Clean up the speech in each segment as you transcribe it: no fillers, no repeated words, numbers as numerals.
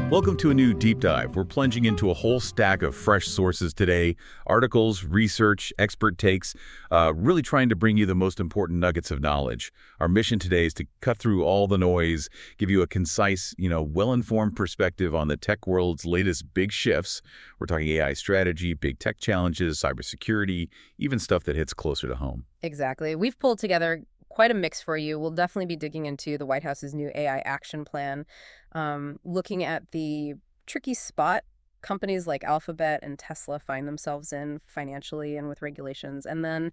Welcome to a new deep dive. We're plunging into a whole stack of fresh sources today, articles, research, expert takes, really trying to bring you the most important nuggets of knowledge. Our mission today is to cut through all the noise, give you a concise, well-informed perspective on the tech world's latest big shifts. We're talking AI strategy, big tech challenges, cybersecurity, even stuff that hits closer to home. Exactly. We've pulled together quite a mix for you. We'll definitely be digging into the White House's new AI action plan, looking at the tricky spot companies like Alphabet and Tesla find themselves in financially and with regulations. And then,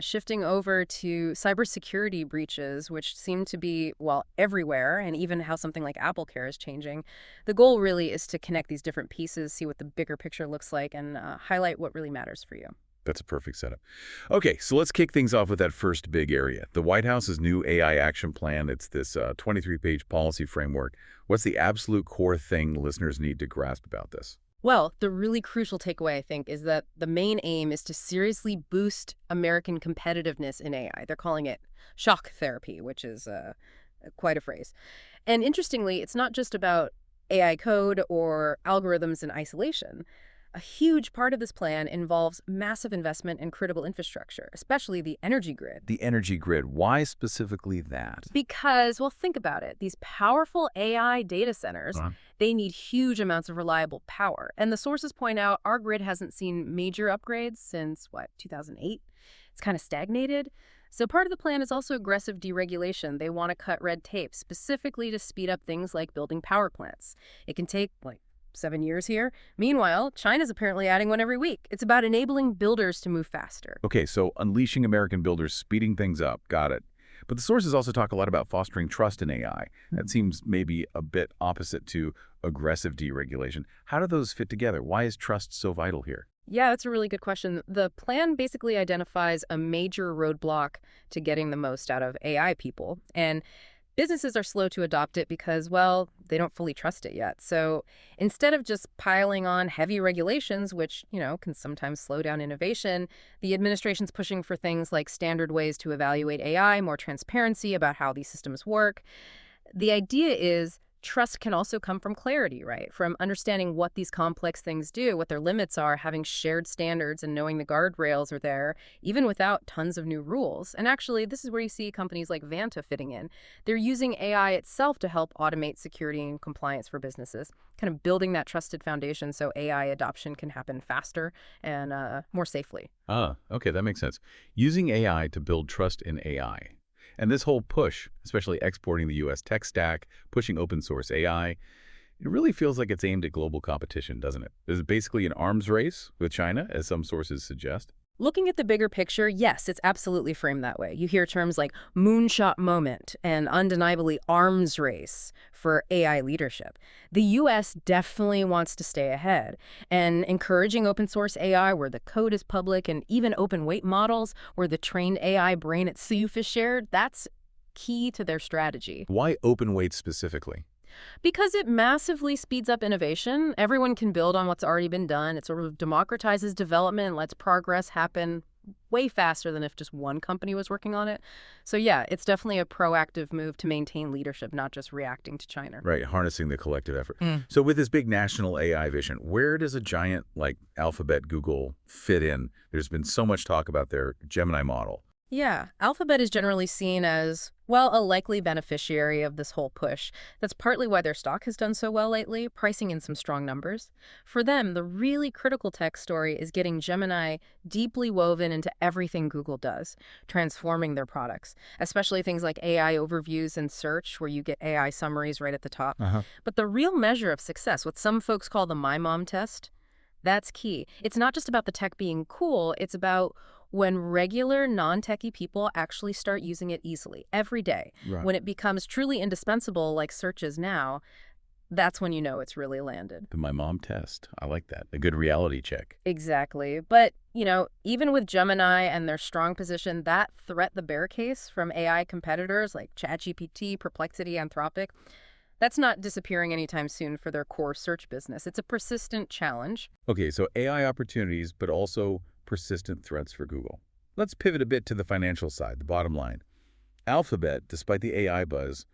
shifting over to cybersecurity breaches, which seem to be, everywhere, and even how something like Apple Care is changing. The goal really is to connect these different pieces, see what the bigger picture looks like, and highlight what really matters for you. That's a perfect setup. Okay, so let's kick things off with that first big area. The White House's new AI action plan. It's this 23-page policy framework. What's the absolute core thing listeners need to grasp about this? Well, the really crucial takeaway, I think, is that the main aim is to seriously boost American competitiveness in AI. They're calling it shock therapy, which is quite a phrase. And interestingly, it's not just about AI code or algorithms in isolation. A huge part of this plan involves massive investment in critical infrastructure, especially the energy grid. The energy grid. Why specifically that? Because, think about it. These powerful AI data centers, they need huge amounts of reliable power. And the sources point out our grid hasn't seen major upgrades since, 2008? It's kind of stagnated. So part of the plan is also aggressive deregulation. They want to cut red tape, specifically to speed up things like building power plants. It can take, 7 years here. Meanwhile, China's apparently adding one every week. It's about enabling builders to move faster. Okay, so unleashing American builders, speeding things up. Got it. But the sources also talk a lot about fostering trust in AI. That seems maybe a bit opposite to aggressive deregulation. How do those fit together? Why is trust so vital here? Yeah, that's a really good question. The plan basically identifies a major roadblock to getting the most out of AI people. And businesses are slow to adopt it because, they don't fully trust it yet. So instead of just piling on heavy regulations, which, can sometimes slow down innovation, the administration's pushing for things like standard ways to evaluate AI, more transparency about how these systems work. The idea is trust can also come from clarity, right? From understanding what these complex things do, what their limits are, having shared standards and knowing the guardrails are there, even without tons of new rules. And actually, this is where you see companies like Vanta fitting in. They're using AI itself to help automate security and compliance for businesses, kind of building that trusted foundation so AI adoption can happen faster and more safely. Okay, that makes sense. Using AI to build trust in AI. And this whole push, especially exporting the U.S. tech stack, pushing open source AI, it really feels like it's aimed at global competition, doesn't it? Is it basically an arms race with China, as some sources suggest? Looking at the bigger picture, yes, it's absolutely framed that way. You hear terms like moonshot moment and undeniably arms race for AI leadership. The U.S. definitely wants to stay ahead, and encouraging open source AI where the code is public and even open weight models where the trained AI brain itself is shared, that's key to their strategy. Why open weight specifically? Because it massively speeds up innovation. Everyone can build on what's already been done. It sort of democratizes development and lets progress happen way faster than if just one company was working on it. So it's definitely a proactive move to maintain leadership, not just reacting to China. Right, harnessing the collective effort. So with this big national AI vision, where does a giant like Alphabet, Google fit in? There's been so much talk about their Gemini model. Yeah, Alphabet is generally seen as, a likely beneficiary of this whole push. That's partly why their stock has done so well lately, pricing in some strong numbers. For them, the really critical tech story is getting Gemini deeply woven into everything Google does, transforming their products, especially things like AI overviews and search, where you get AI summaries right at the top. But the real measure of success, what some folks call the My Mom test, that's key. It's not just about the tech being cool, it's about when regular non-techie people actually start using it easily, every day. Right. When it becomes truly indispensable, like search is now, that's when you know it's really landed. The My Mom test. I like that. A good reality check. Exactly. But, even with Gemini and their strong position, that threat the bear case from AI competitors like ChatGPT, Perplexity, Anthropic, that's not disappearing anytime soon for their core search business. It's a persistent challenge. Okay, so AI opportunities, but also persistent threats for Google. Let's pivot a bit to the financial side, the bottom line. Alphabet, despite the AI buzz,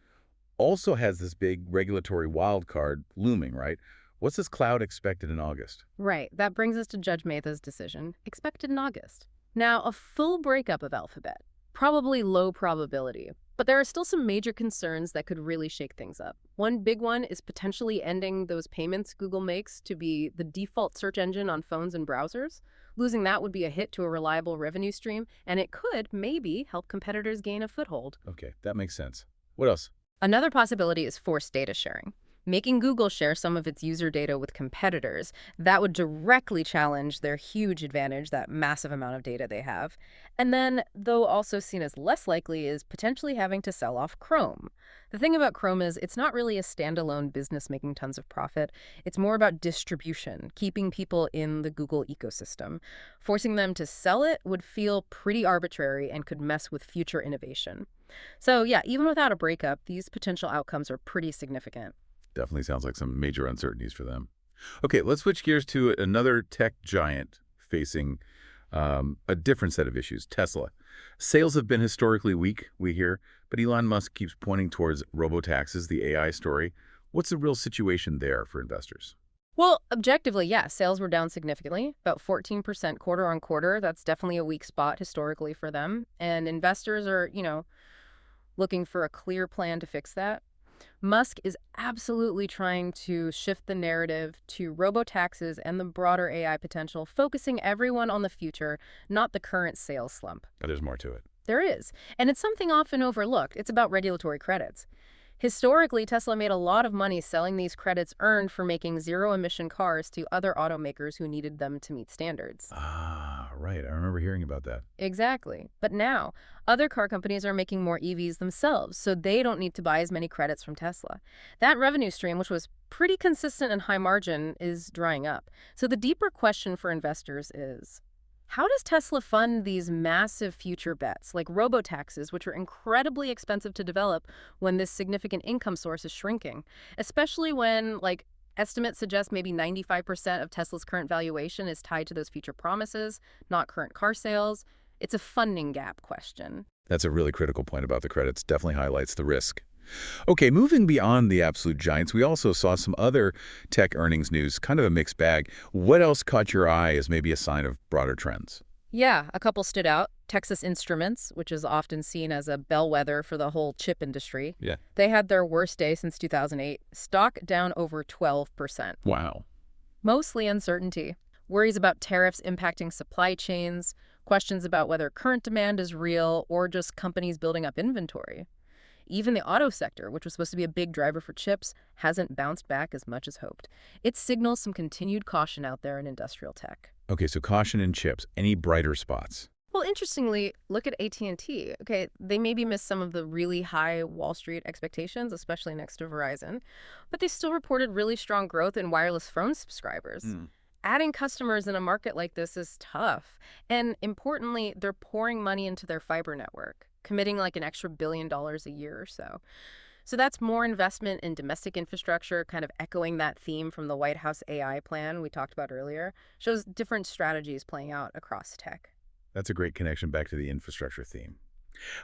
also has this big regulatory wild card looming, right? What's this cloud expected in August? Right. That brings us to Judge Meha's decision, expected in August. Now, a full breakup of Alphabet. Probably low probability. But there are still some major concerns that could really shake things up. One big one is potentially ending those payments Google makes to be the default search engine on phones and browsers. Losing that would be a hit to a reliable revenue stream, and it could, maybe, help competitors gain a foothold. Okay, that makes sense. What else? Another possibility is forced data sharing. Making Google share some of its user data with competitors, that would directly challenge their huge advantage, that massive amount of data they have. And then, though also seen as less likely, is potentially having to sell off Chrome. The thing about Chrome is it's not really a standalone business making tons of profit. It's more about distribution, keeping people in the Google ecosystem. Forcing them to sell it would feel pretty arbitrary and could mess with future innovation. So yeah, even without a breakup, these potential outcomes are pretty significant. Definitely sounds like some major uncertainties for them. Okay, let's switch gears to another tech giant facing a different set of issues, Tesla. Sales have been historically weak, we hear, but Elon Musk keeps pointing towards robotaxis, the AI story. What's the real situation there for investors? Well, objectively, yeah, sales were down significantly, about 14% quarter on quarter. That's definitely a weak spot historically for them. And investors are, looking for a clear plan to fix that. Musk is absolutely trying to shift the narrative to robotaxis and the broader AI potential, focusing everyone on the future, not the current sales slump. There's more to it. There is. And it's something often overlooked. It's about regulatory credits. Historically, Tesla made a lot of money selling these credits earned for making zero-emission cars to other automakers who needed them to meet standards. Ah, right. I remember hearing about that. Exactly. But now, other car companies are making more EVs themselves, so they don't need to buy as many credits from Tesla. That revenue stream, which was pretty consistent and high margin, is drying up. So the deeper question for investors is, how does Tesla fund these massive future bets, like robotaxis, which are incredibly expensive to develop when this significant income source is shrinking? Especially when, estimates suggest maybe 95% of Tesla's current valuation is tied to those future promises, not current car sales. It's a funding gap question. That's a really critical point about the credits. Definitely highlights the risk. Okay, moving beyond the absolute giants, we also saw some other tech earnings news, kind of a mixed bag. What else caught your eye as maybe a sign of broader trends? Yeah, a couple stood out. Texas Instruments, which is often seen as a bellwether for the whole chip industry. Yeah. They had their worst day since 2008. Stock down over 12%. Wow. Mostly uncertainty. Worries about tariffs impacting supply chains, questions about whether current demand is real or just companies building up inventory. Even the auto sector, which was supposed to be a big driver for chips, hasn't bounced back as much as hoped. It signals some continued caution out there in industrial tech. Okay, so caution in chips. Any brighter spots? Well, interestingly, look at AT&T. Okay, they maybe missed some of the really high Wall Street expectations, especially next to Verizon, but they still reported really strong growth in wireless phone subscribers. Adding customers in a market like this is tough. And importantly, they're pouring money into their fiber network, committing like an extra $1 billion a year or so. So that's more investment in domestic infrastructure, kind of echoing that theme from the White House AI plan we talked about earlier, shows different strategies playing out across tech. That's a great connection back to the infrastructure theme.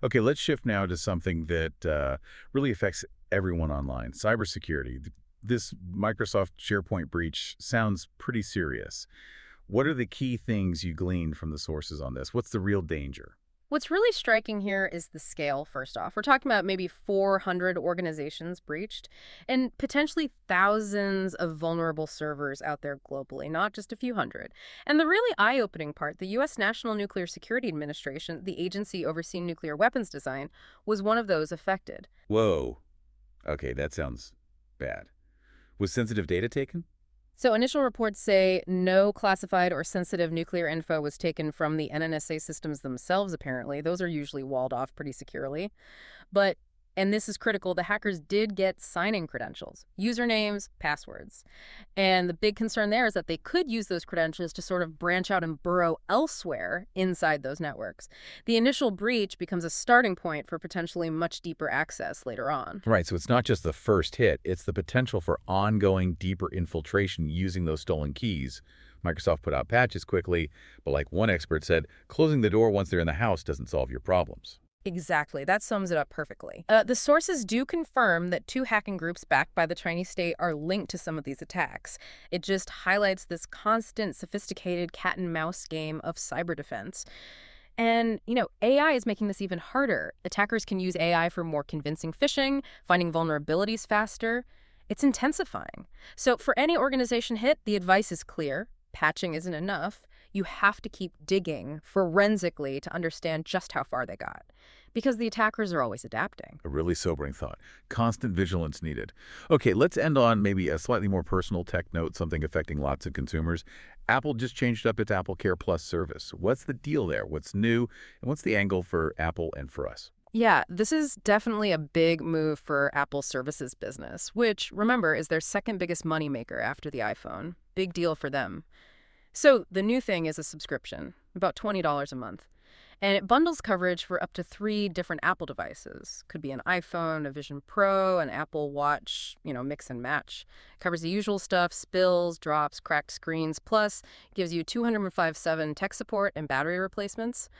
Okay, let's shift now to something that really affects everyone online, cybersecurity. This Microsoft SharePoint breach sounds pretty serious. What are the key things you gleaned from the sources on this? What's the real danger? What's really striking here is the scale, first off. We're talking about maybe 400 organizations breached and potentially thousands of vulnerable servers out there globally, not just a few hundred. And the really eye-opening part, the U.S. National Nuclear Security Administration, the agency overseeing nuclear weapons design, was one of those affected. Whoa. Okay, that sounds bad. Was sensitive data taken? So initial reports say no classified or sensitive nuclear info was taken from the NNSA systems themselves, apparently. Those are usually walled off pretty securely. But, and this is critical, the hackers did get sign-in credentials, usernames, passwords. And the big concern there is that they could use those credentials to sort of branch out and burrow elsewhere inside those networks. The initial breach becomes a starting point for potentially much deeper access later on. Right, so it's not just the first hit, it's the potential for ongoing deeper infiltration using those stolen keys. Microsoft put out patches quickly, but like one expert said, closing the door once they're in the house doesn't solve your problems. Exactly. That sums it up perfectly. The sources do confirm that two hacking groups backed by the Chinese state are linked to some of these attacks. It just highlights this constant, sophisticated cat and mouse game of cyber defense. And, AI is making this even harder. Attackers can use AI for more convincing phishing, finding vulnerabilities faster. It's intensifying. So for any organization hit, the advice is clear. Patching isn't enough. You have to keep digging forensically to understand just how far they got. Because the attackers are always adapting. A really sobering thought. Constant vigilance needed. Okay, let's end on maybe a slightly more personal tech note, something affecting lots of consumers. Apple just changed up its Apple Care Plus service. What's the deal there? What's new? And what's the angle for Apple and for us? Yeah, this is definitely a big move for Apple's services business, which, remember, is their second biggest moneymaker after the iPhone. Big deal for them. So the new thing is a subscription, about $20 a month. And it bundles coverage for up to 3 different Apple devices. Could be an iPhone, a Vision Pro, an Apple Watch, mix and match. Covers the usual stuff, spills, drops, cracked screens, plus gives you 205/7 tech support and battery replacements.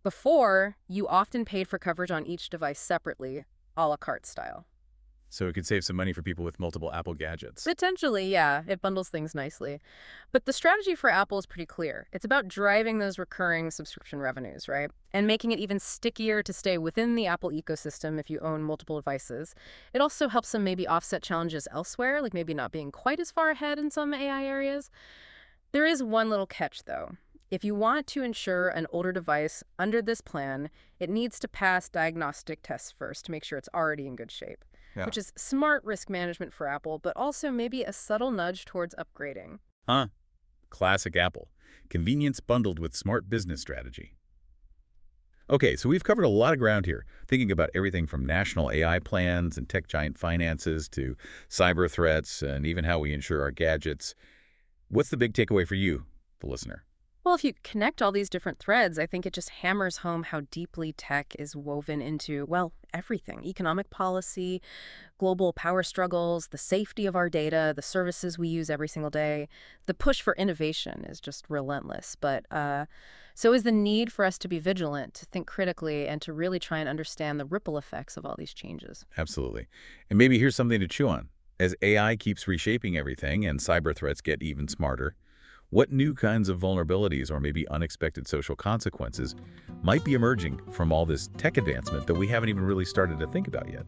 Before, you often paid for coverage on each device separately, a la carte style. So it could save some money for people with multiple Apple gadgets. Potentially, yeah. It bundles things nicely. But the strategy for Apple is pretty clear. It's about driving those recurring subscription revenues, right? And making it even stickier to stay within the Apple ecosystem if you own multiple devices. It also helps them maybe offset challenges elsewhere, like maybe not being quite as far ahead in some AI areas. There is one little catch, though. If you want to insure an older device under this plan, it needs to pass diagnostic tests first to make sure it's already in good shape. Yeah. Which is smart risk management for Apple, but also maybe a subtle nudge towards upgrading. Huh? Classic Apple. Convenience bundled with smart business strategy. Okay, so we've covered a lot of ground here, thinking about everything from national AI plans and tech giant finances to cyber threats and even how we insure our gadgets. What's the big takeaway for you, the listener? Well, if you connect all these different threads, I think it just hammers home how deeply tech is woven into, everything. Economic policy, global power struggles, the safety of our data, the services we use every single day. The push for innovation is just relentless. But so is the need for us to be vigilant, to think critically, and to really try and understand the ripple effects of all these changes. Absolutely. And maybe here's something to chew on. As AI keeps reshaping everything and cyber threats get even smarter, what new kinds of vulnerabilities or maybe unexpected social consequences might be emerging from all this tech advancement that we haven't even really started to think about yet?